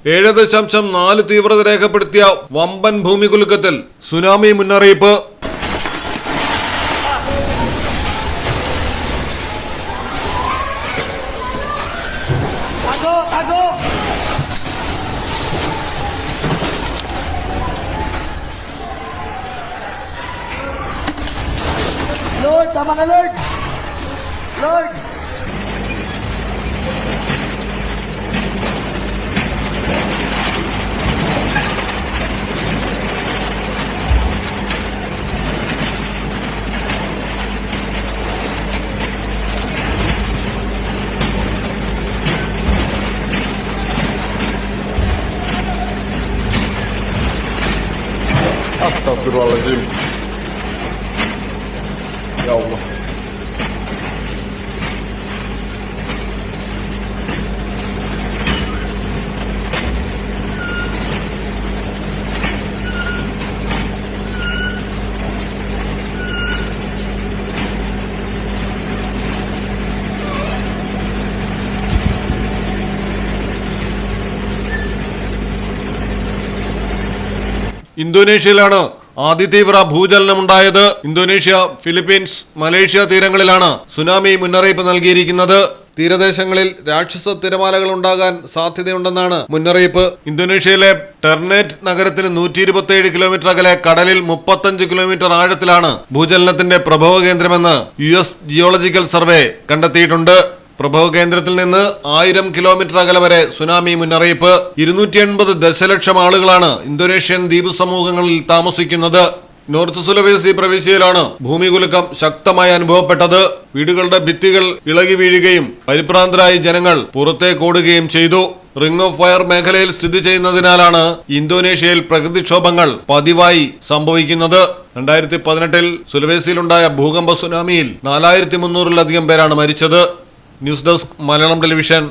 7.4 തീവ്രത രേഖപ്പെടുത്തിയ വമ്പൻ ഭൂമികുലുക്കത്തിൽ സുനാമി മുന്നറിയിപ്പ്. Lord, tama na Lord! Lord! Astagfirullahaladzim. Ya Allah. ഇന്തോനേഷ്യയിലാണ് അതിതീവ്ര ഭൂചലനമുണ്ടായത്. ഇന്തോനേഷ്യ, ഫിലിപ്പീൻസ്, മലേഷ്യ തീരങ്ങളിലാണ് സുനാമി മുന്നറിയിപ്പ് നൽകിയിരിക്കുന്നത്. തീരദേശങ്ങളിൽ രാക്ഷസ തിരമാലകൾ ഉണ്ടാകാൻ സാധ്യതയുണ്ടെന്നാണ് മുന്നറിയിപ്പ്. ഇന്തോനേഷ്യയിലെ ടെർനേറ്റ് നഗരത്തിന് 127 കിലോമീറ്റർ അകലെ കടലിൽ 35 കിലോമീറ്റർ ആഴത്തിലാണ് ഭൂചലനത്തിന്റെ പ്രഭവ കേന്ദ്രമെന്ന് US ജിയോളജിക്കൽ സർവേ കണ്ടെത്തിയിട്ടുണ്ട്. പ്രഭവ കേന്ദ്രത്തിൽ നിന്ന് 1000 കിലോമീറ്റർ അകലെ വരെ സുനാമി മുന്നറിയിപ്പ്. 280 ദശലക്ഷം ആളുകളാണ് ഇന്തോനേഷ്യൻ ദ്വീപ് സമൂഹങ്ങളിൽ താമസിക്കുന്നത്. നോർത്ത് സുലവേസി പ്രവിശ്യയിലാണ് ഭൂമികുലുക്കം ശക്തമായി അനുഭവപ്പെട്ടത്. വീടുകളുടെ ഭിത്തികൾ ഇളകി വീഴുകയും പരിഭ്രാന്തരായി ജനങ്ങൾ പുറത്തേക്കോടുകയും ചെയ്തു. റിംഗ് ഓഫ് ഫയർ മേഖലയിൽ സ്ഥിതി ചെയ്യുന്നതിനാലാണ് ഇന്തോനേഷ്യയിൽ പ്രകൃതിക്ഷോഭങ്ങൾ പതിവായി സംഭവിക്കുന്നത്. 2018-ൽ സുലവേസിയിലുണ്ടായ ഭൂകമ്പ സുനാമിയിൽ 4300-ലധികം പേരാണ് മരിച്ചത്. News desk, Malayalam television.